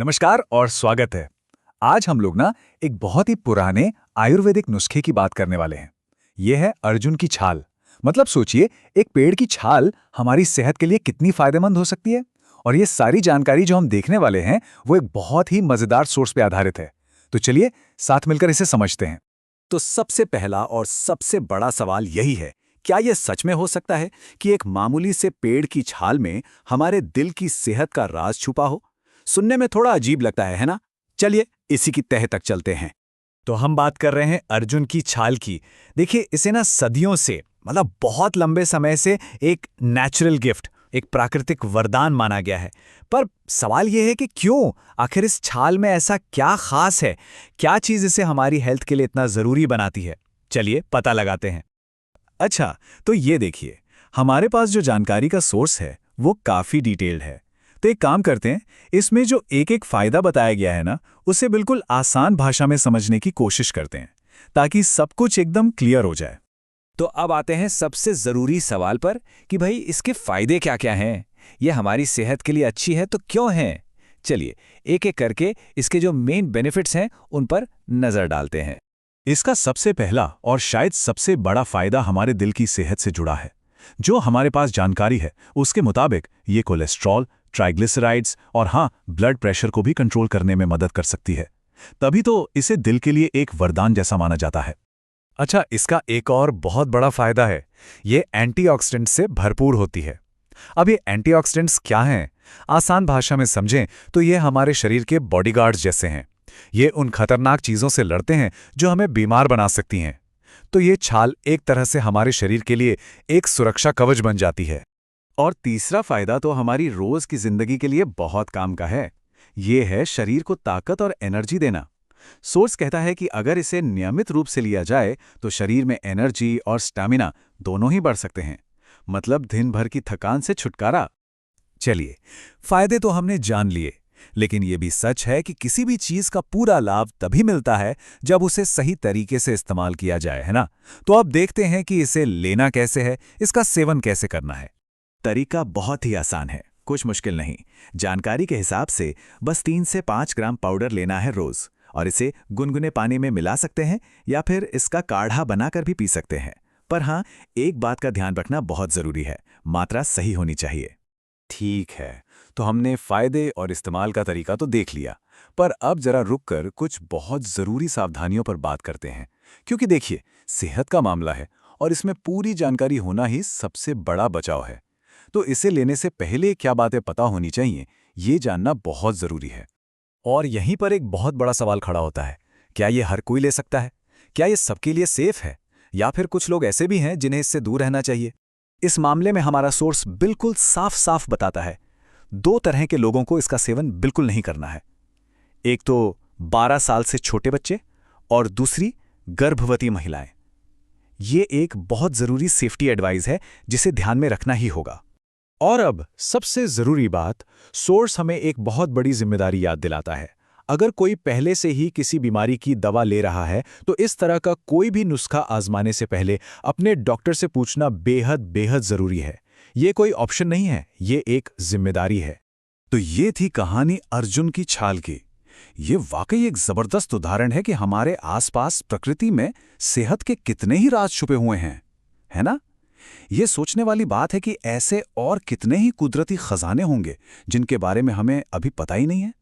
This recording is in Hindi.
नमस्कार और स्वागत है। आज हम लोग ना एक बहुत ही पुराने आयुर्वेदिक नुस्खे की बात करने वाले हैं। ये है अर्जुन की छाल। मतलब सोचिए, एक पेड़ की छाल हमारी सेहत के लिए कितनी फायदेमंद हो सकती है। और ये सारी जानकारी जो हम देखने वाले हैं वो एक बहुत ही मजेदार सोर्स पे आधारित है। तो चलिए साथ मिलकर इसे समझते हैं। तो सबसे पहला और सबसे बड़ा सवाल यही है, क्या यह सच में हो सकता है कि एक मामूली से पेड़ की छाल में हमारे दिल की सेहत का राज छुपा हो? सुनने में थोड़ा अजीब लगता है ना? चलिए इसी की तह तक चलते हैं। तो हम बात कर रहे हैं अर्जुन की छाल की। देखिए, इसे ना सदियों से, मतलब बहुत लंबे समय से एक नेचुरल गिफ्ट, एक प्राकृतिक वरदान माना गया है। पर सवाल यह है कि क्यों? आखिर इस छाल में ऐसा क्या खास है? क्या चीज़ इसे हमारी हेल्थ के लिए इतना ज़रूरी बनाती है? चलिए पता लगाते हैं। अच्छा, तो ये देखिए, हमारे पास जो जानकारी का सोर्स है वो काफ़ी डिटेल्ड है। तो एक काम करते हैं, इसमें जो एक एक फ़ायदा बताया गया है ना, उसे बिल्कुल आसान भाषा में समझने की कोशिश करते हैं, ताकि सब कुछ एकदम क्लियर हो जाए। तो अब आते हैं सबसे ज़रूरी सवाल पर कि भाई इसके फ़ायदे क्या क्या हैं? ये हमारी सेहत के लिए अच्छी है तो क्यों हैं? चलिए एक एक करके इसके जो मेन बेनिफिट्स हैं उन पर नज़र डालते हैं। इसका सबसे पहला और शायद सबसे बड़ा फायदा हमारे दिल की सेहत से जुड़ा है। जो हमारे पास जानकारी है उसके मुताबिक ये कोलेस्ट्रॉल, ट्राइग्लिसराइड्स और हाँ, ब्लड प्रेशर को भी कंट्रोल करने में मदद कर सकती है। तभी तो इसे दिल के लिए एक वरदान जैसा माना जाता है। अच्छा, इसका एक और बहुत बड़ा फायदा है, ये एंटीऑक्सीडेंट्स से भरपूर होती है। अब ये एंटीऑक्सीडेंट्स क्या हैं? आसान भाषा में समझें तो ये हमारे शरीर के बॉडीगार्ड्स जैसे हैं। ये उन खतरनाक चीज़ों से लड़ते हैं जो हमें बीमार बना सकती हैं। तो ये छाल एक तरह से हमारे शरीर के लिए एक सुरक्षा कवच बन जाती है। और तीसरा फायदा तो हमारी रोज की जिंदगी के लिए बहुत काम का है। ये है शरीर को ताकत और एनर्जी देना। सोर्स कहता है कि अगर इसे नियमित रूप से लिया जाए तो शरीर में एनर्जी और स्टैमिना दोनों ही बढ़ सकते हैं। मतलब दिन भर की थकान से छुटकारा। चलिए, फायदे तो हमने जान लिए, लेकिन ये भी सच है कि किसी भी चीज का पूरा लाभ तभी मिलता है जब उसे सही तरीके से इस्तेमाल किया जाए, है ना? तो अब देखते हैं कि इसे लेना कैसे है, इसका सेवन कैसे करना है। तरीका बहुत ही आसान है, कुछ मुश्किल नहीं। जानकारी के हिसाब से बस 3 से 5 ग्राम पाउडर लेना है रोज, और इसे गुनगुने पानी में मिला सकते हैं या फिर इसका काढ़ा बनाकर भी पी सकते हैं। पर हाँ, एक बात का ध्यान रखना बहुत जरूरी है, मात्रा सही होनी चाहिए। ठीक है, तो हमने फायदे और इस्तेमाल का तरीका तो देख लिया, पर अब जरा रुककर कुछ बहुत जरूरी सावधानियों पर बात करते हैं। क्योंकि देखिए, सेहत का मामला है और इसमें पूरी जानकारी होना ही सबसे बड़ा बचाव है। तो इसे लेने से पहले क्या बातें पता होनी चाहिए, ये जानना बहुत जरूरी है। और यहीं पर एक बहुत बड़ा सवाल खड़ा होता है, क्या ये हर कोई ले सकता है? क्या ये सबके लिए सेफ है? या फिर कुछ लोग ऐसे भी हैं जिन्हें इससे दूर रहना चाहिए? इस मामले में हमारा सोर्स बिल्कुल साफ साफ बताता है, 2 तरह के लोगों को इसका सेवन बिल्कुल नहीं करना है। एक तो 12 साल से छोटे बच्चे और दूसरी गर्भवती महिलाएं। ये एक बहुत जरूरी सेफ्टी एडवाइस है जिसे ध्यान में रखना ही होगा। और अब सबसे जरूरी बात, सोर्स हमें एक बहुत बड़ी जिम्मेदारी याद दिलाता है। अगर कोई पहले से ही किसी बीमारी की दवा ले रहा है तो इस तरह का कोई भी नुस्खा आजमाने से पहले अपने डॉक्टर से पूछना बेहद बेहद जरूरी है। ये कोई ऑप्शन नहीं है, ये एक जिम्मेदारी है। तो ये थी कहानी अर्जुन की छाल की। ये वाकई एक जबरदस्त उदाहरण है कि हमारे आसपास प्रकृति में सेहत के कितने ही राज छुपे हुए हैं, है ना? ये सोचने वाली बात है कि ऐसे और कितने ही कुदरती खजाने होंगे जिनके बारे में हमें अभी पता ही नहीं है।